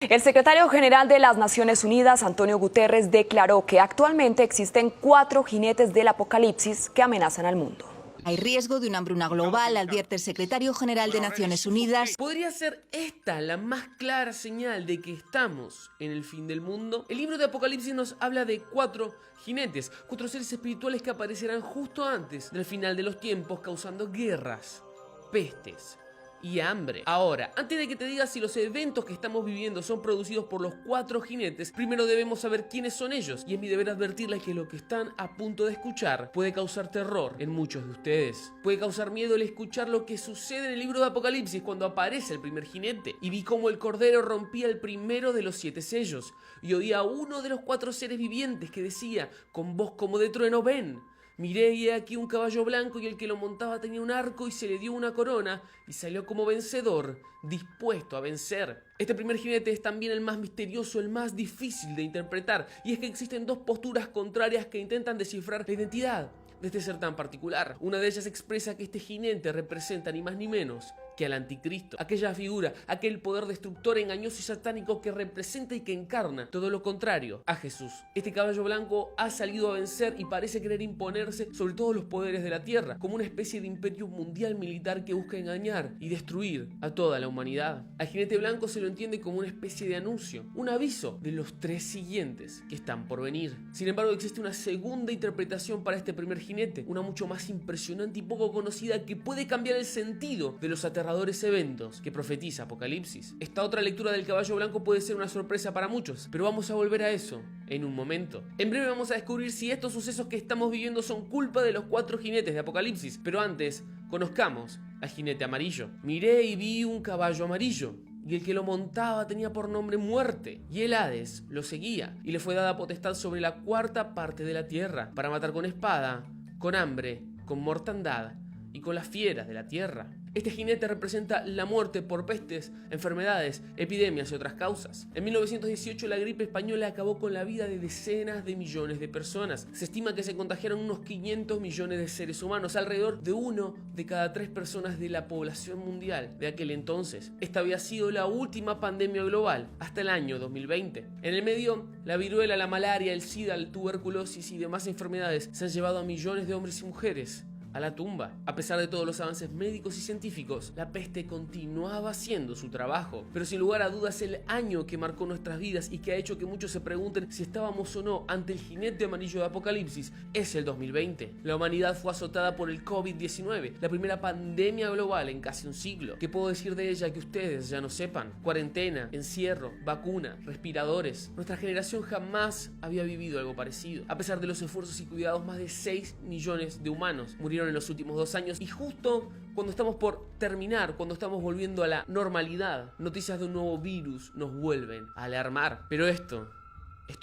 El secretario general de las Naciones Unidas, Antonio Guterres, declaró que actualmente existen 4 jinetes del apocalipsis que amenazan al mundo. Hay riesgo de una hambruna global, advierte el secretario general de Naciones Unidas. ¿Podría ser esta la más clara señal de que estamos en el fin del mundo? El libro de Apocalipsis nos habla de 4 jinetes, 4 seres espirituales que aparecerán justo antes del final de los tiempos, causando guerras, pestes y hambre. Ahora, antes de que te diga si los eventos que estamos viviendo son producidos por los 4 jinetes, primero debemos saber quiénes son ellos, y es mi deber advertirles que lo que están a punto de escuchar puede causar terror en muchos de ustedes. Puede causar miedo el escuchar lo que sucede en el libro de Apocalipsis cuando aparece el primer jinete, y vi cómo el cordero rompía el primero de los 7 sellos, y oía a uno de los 4 seres vivientes que decía, con voz como de trueno, ven. Miré y he aquí un caballo blanco y el que lo montaba tenía un arco y se le dio una corona y salió como vencedor, dispuesto a vencer. Este primer jinete es también el más misterioso, el más difícil de interpretar, y es que existen 2 posturas contrarias que intentan descifrar la identidad de este ser tan particular. Una de ellas expresa que este jinete representa ni más ni menos que al anticristo, aquella figura, aquel poder destructor, engañoso y satánico que representa y que encarna todo lo contrario a Jesús. Este caballo blanco ha salido a vencer y parece querer imponerse sobre todos los poderes de la tierra, como una especie de imperio mundial militar que busca engañar y destruir a toda la humanidad. Al jinete blanco se lo entiende como una especie de anuncio, un aviso de los 3 siguientes que están por venir. Sin embargo, existe una segunda interpretación para este primer jinete, una mucho más impresionante y poco conocida, que puede cambiar el sentido de los aterradores eventos que profetiza Apocalipsis. Esta otra lectura del caballo blanco puede ser una sorpresa para muchos, pero vamos a volver a eso en un momento. En breve vamos a descubrir si estos sucesos que estamos viviendo son culpa de los 4 jinetes de Apocalipsis, pero antes, conozcamos al jinete amarillo. Miré y vi un caballo amarillo, y el que lo montaba tenía por nombre Muerte, y el Hades lo seguía, y le fue dada potestad sobre la 4ª parte de la tierra, para matar con espada, con hambre, con mortandad y con las fieras de la tierra. Este jinete representa la muerte por pestes, enfermedades, epidemias y otras causas. En 1918 la gripe española acabó con la vida de decenas de millones de personas. Se estima que se contagiaron unos 500 millones de seres humanos, alrededor de 1 de cada 3 personas de la población mundial de aquel entonces. Esta había sido la última pandemia global hasta el año 2020. En el medio, la viruela, la malaria, el SIDA, la tuberculosis y demás enfermedades se han llevado a millones de hombres y mujeres a la tumba. A pesar de todos los avances médicos y científicos, la peste continuaba haciendo su trabajo. Pero sin lugar a dudas, el año que marcó nuestras vidas y que ha hecho que muchos se pregunten si estábamos o no ante el jinete amarillo de Apocalipsis es el 2020. La humanidad fue azotada por el COVID-19, la primera pandemia global en casi un siglo. ¿Qué puedo decir de ella que ustedes ya no sepan? Cuarentena, encierro, vacuna, respiradores. Nuestra generación jamás había vivido algo parecido. A pesar de los esfuerzos y cuidados, más de 6 millones de humanos murieron en los últimos 2 años, y justo cuando estamos por terminar, cuando estamos volviendo a la normalidad, noticias de un nuevo virus nos vuelven a alarmar. Pero esto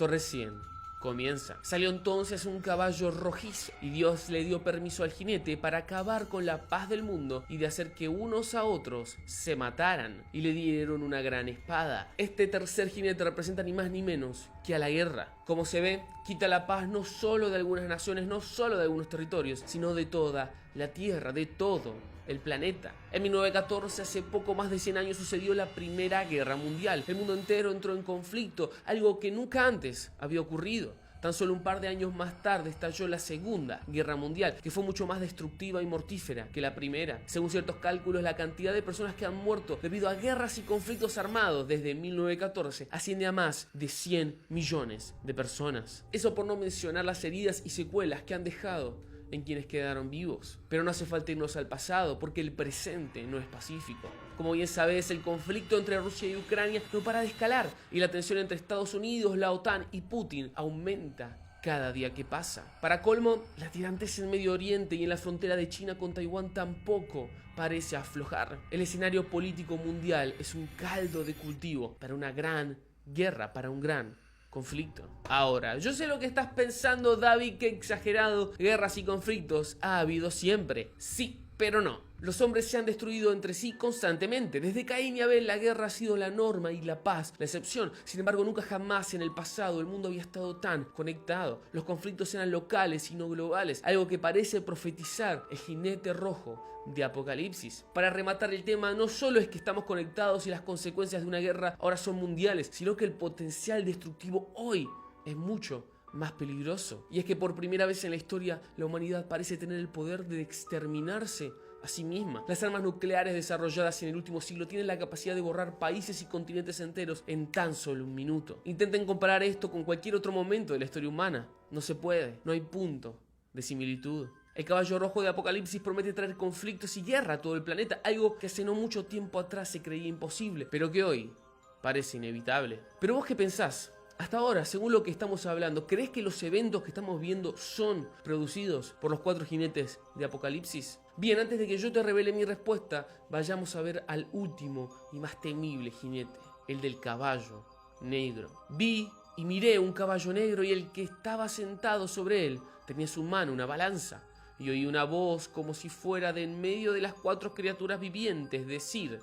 recién comienza. Salió entonces un caballo rojizo y Dios le dio permiso al jinete para acabar con la paz del mundo y de hacer que unos a otros se mataran, y le dieron una gran espada. Este tercer jinete representa ni más ni menos que a la guerra. Como se ve, quita la paz no solo de algunas naciones, no solo de algunos territorios, sino de toda la tierra, de todo el planeta. En 1914, hace poco más de 100 años, sucedió la Primera Guerra Mundial. El mundo entero entró en conflicto, algo que nunca antes había ocurrido. Tan solo un par de años más tarde estalló la Segunda Guerra Mundial, que fue mucho más destructiva y mortífera que la primera. Según ciertos cálculos, la cantidad de personas que han muerto debido a guerras y conflictos armados desde 1914 asciende a más de 100 millones de personas. Eso por no mencionar las heridas y secuelas que han dejado en quienes quedaron vivos. Pero no hace falta irnos al pasado, porque el presente no es pacífico. Como bien sabes, el conflicto entre Rusia y Ucrania no para de escalar, y la tensión entre Estados Unidos, la OTAN y Putin aumenta cada día que pasa. Para colmo, la tirantez en Medio Oriente y en la frontera de China con Taiwán tampoco parece aflojar. El escenario político mundial es un caldo de cultivo para una gran guerra, para un gran conflicto. Ahora, yo sé lo que estás pensando, David, que exagerado. Guerras y conflictos ha habido siempre. Sí, Pero no, los hombres se han destruido entre sí constantemente. Desde Caín y Abel la guerra ha sido la norma y la paz la excepción. Sin embargo, nunca jamás en el pasado el mundo había estado tan conectado. Los conflictos eran locales y no globales, algo que parece profetizar el jinete rojo de Apocalipsis. Para rematar el tema, no solo es que estamos conectados y las consecuencias de una guerra ahora son mundiales, sino que el potencial destructivo hoy es mucho más peligroso. Y es que por primera vez en la historia la humanidad parece tener el poder de exterminarse a sí misma. Las armas nucleares desarrolladas en el último siglo tienen la capacidad de borrar países y continentes enteros en tan solo un minuto. Intenten comparar esto con cualquier otro momento de la historia humana. No se puede, no hay punto de similitud. El caballo rojo de Apocalipsis promete traer conflictos y guerra a todo el planeta, algo que hace no mucho tiempo atrás se creía imposible, pero que hoy parece inevitable. ¿Pero vos qué pensás? Hasta ahora, según lo que estamos hablando, ¿crees que los eventos que estamos viendo son producidos por los 4 jinetes de Apocalipsis? Bien, antes de que yo te revele mi respuesta, vayamos a ver al último y más temible jinete, el del caballo negro. Vi y miré un caballo negro y el que estaba sentado sobre él tenía en su mano una balanza. Y oí una voz como si fuera de en medio de las 4 criaturas vivientes decir: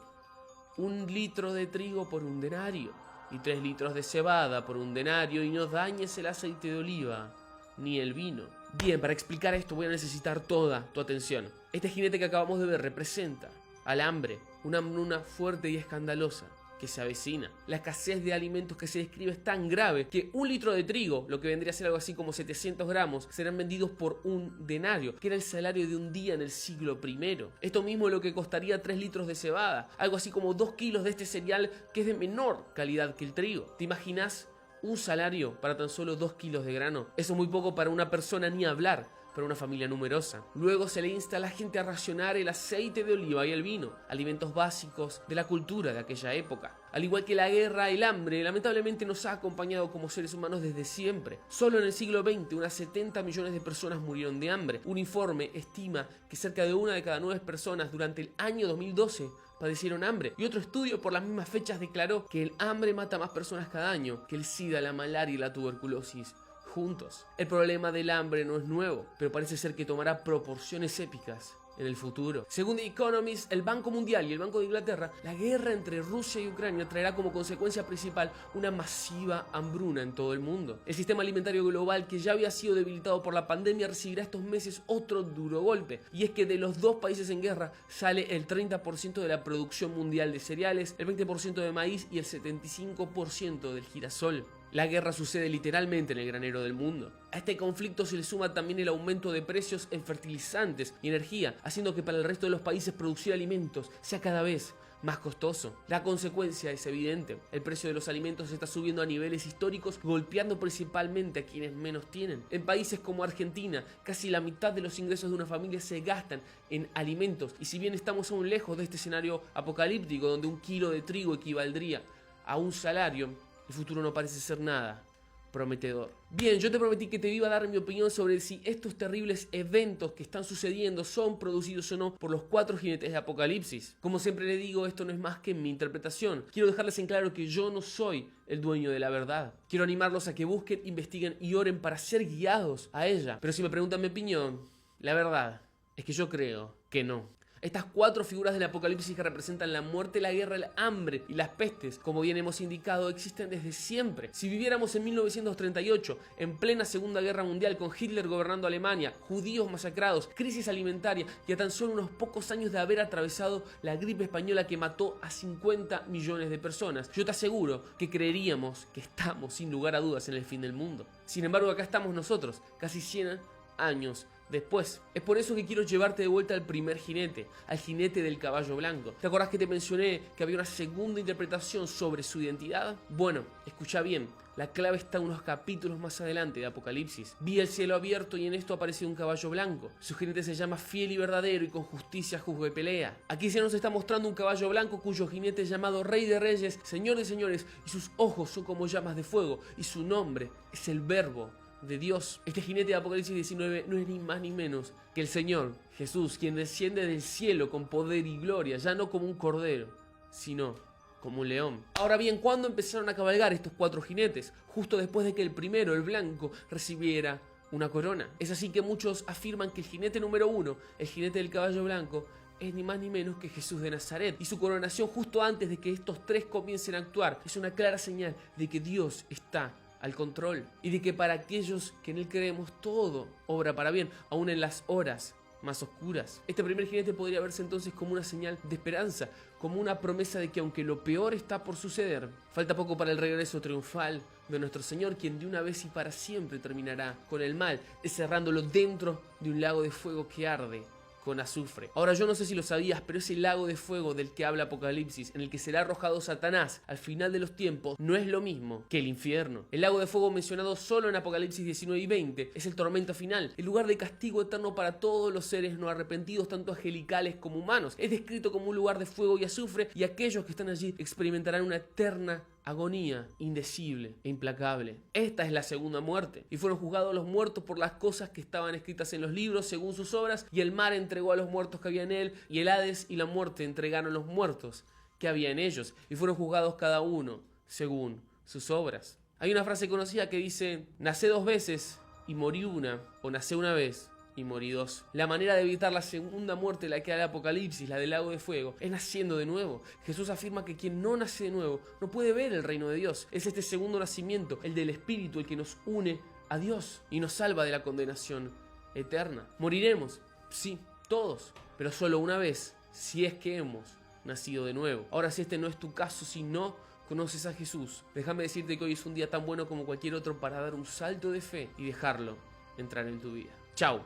1 litro de trigo por 1 denario. Y 3 litros de cebada por 1 denario, y no dañes el aceite de oliva ni el vino. Bien, para explicar esto voy a necesitar toda tu atención. Este jinete que acabamos de ver representa al hambre, una hambruna fuerte y escandalosa que se avecina. La escasez de alimentos que se describe es tan grave que 1 litro de trigo, lo que vendría a ser algo así como 700 gramos, serán vendidos por 1 denario, que era el salario de un día en el siglo I. Esto mismo es lo que costaría 3 litros de cebada, algo así como 2 kilos de este cereal que es de menor calidad que el trigo. ¿Te imaginas un salario para tan solo 2 kilos de grano? Eso es muy poco para una persona, ni hablar para una familia numerosa. Luego se le insta a la gente a racionar el aceite de oliva y el vino, alimentos básicos de la cultura de aquella época. Al igual que la guerra, el hambre lamentablemente nos ha acompañado como seres humanos desde siempre. Solo en el siglo XX unas 70 millones de personas murieron de hambre. Un informe estima que cerca de 1 de cada 9 personas durante el año 2012 padecieron hambre. Y otro estudio por las mismas fechas declaró que el hambre mata a más personas cada año que el SIDA, la malaria y la tuberculosis juntos. El problema del hambre no es nuevo, pero parece ser que tomará proporciones épicas en el futuro. Según The Economist, el Banco Mundial y el Banco de Inglaterra, la guerra entre Rusia y Ucrania traerá como consecuencia principal una masiva hambruna en todo el mundo. El sistema alimentario global, que ya había sido debilitado por la pandemia, recibirá estos meses otro duro golpe. Y es que de los 2 países en guerra sale el 30% de la producción mundial de cereales, el 20% de maíz y el 75% del girasol. La guerra sucede literalmente en el granero del mundo. A este conflicto se le suma también el aumento de precios en fertilizantes y energía, haciendo que para el resto de los países producir alimentos sea cada vez más costoso. La consecuencia es evidente. El precio de los alimentos está subiendo a niveles históricos, golpeando principalmente a quienes menos tienen. En países como Argentina, casi la mitad de los ingresos de una familia se gastan en alimentos. Y si bien estamos aún lejos de este escenario apocalíptico, donde 1 kilo de trigo equivaldría a un salario, el futuro no parece ser nada prometedor. Bien, yo te prometí que te iba a dar mi opinión sobre si estos terribles eventos que están sucediendo son producidos o no por los 4 jinetes de Apocalipsis. Como siempre le digo, esto no es más que mi interpretación. Quiero dejarles en claro que yo no soy el dueño de la verdad. Quiero animarlos a que busquen, investiguen y oren para ser guiados a ella. Pero si me preguntan mi opinión, la verdad es que yo creo que no. Estas 4 figuras del Apocalipsis que representan la muerte, la guerra, el hambre y las pestes, como bien hemos indicado, existen desde siempre. Si viviéramos en 1938, en plena Segunda Guerra Mundial, con Hitler gobernando Alemania, judíos masacrados, crisis alimentaria y a tan solo unos pocos años de haber atravesado la gripe española que mató a 50 millones de personas, yo te aseguro que creeríamos que estamos sin lugar a dudas en el fin del mundo. Sin embargo, acá estamos nosotros, casi 100 años después. Es por eso que quiero llevarte de vuelta al primer jinete, al jinete del caballo blanco. ¿Te acordás que te mencioné que había una segunda interpretación sobre su identidad? Bueno, escucha bien, la clave está unos capítulos más adelante de Apocalipsis. Vi el cielo abierto y en esto apareció un caballo blanco. Su jinete se llama Fiel y Verdadero y con justicia juzga y pelea. Aquí se nos está mostrando un caballo blanco cuyo jinete es llamado Rey de Reyes, Señor de Señores, y sus ojos son como llamas de fuego y su nombre es el Verbo de Dios. Este jinete de Apocalipsis 19 no es ni más ni menos que el Señor Jesús, quien desciende del cielo con poder y gloria, ya no como un cordero, sino como un león. Ahora bien, ¿cuándo empezaron a cabalgar estos 4 jinetes? Justo después de que el primero, el blanco, recibiera una corona. Es así que muchos afirman que el jinete número 1, el jinete del caballo blanco, es ni más ni menos que Jesús de Nazaret. Y su coronación justo antes de que estos tres comiencen a actuar es una clara señal de que Dios está al control y de que para aquellos que en Él creemos todo obra para bien, aún en las horas más oscuras. Este primer jinete podría verse entonces como una señal de esperanza, como una promesa de que aunque lo peor está por suceder, falta poco para el regreso triunfal de nuestro Señor, quien de una vez y para siempre terminará con el mal, encerrándolo dentro de un lago de fuego que arde con azufre. Ahora, yo no sé si lo sabías, pero ese lago de fuego del que habla Apocalipsis, en el que será arrojado Satanás al final de los tiempos, no es lo mismo que el infierno. El lago de fuego mencionado solo en Apocalipsis 19 y 20 es el tormento final, el lugar de castigo eterno para todos los seres no arrepentidos, tanto angelicales como humanos. Es descrito como un lugar de fuego y azufre, y aquellos que están allí experimentarán una eterna agonía indecible e implacable. Esta es la segunda muerte, y fueron juzgados los muertos por las cosas que estaban escritas en los libros según sus obras, y el mar entregó a los muertos que había en él, y el Hades y la muerte entregaron los muertos que había en ellos, y fueron juzgados cada uno según sus obras. Hay una frase conocida que dice: nacé 2 veces y morí una, o nacé una vez y morí 2. La manera de evitar la segunda muerte, la que da el Apocalipsis, la del lago de fuego, es naciendo de nuevo. Jesús afirma que quien no nace de nuevo no puede ver el reino de Dios. Es este segundo nacimiento, el del Espíritu, el que nos une a Dios y nos salva de la condenación eterna. Moriremos, sí, todos, pero solo una vez, si es que hemos nacido de nuevo. Ahora, si este no es tu caso, si no conoces a Jesús, déjame decirte que hoy es un día tan bueno como cualquier otro para dar un salto de fe y dejarlo entrar en tu vida. Chao.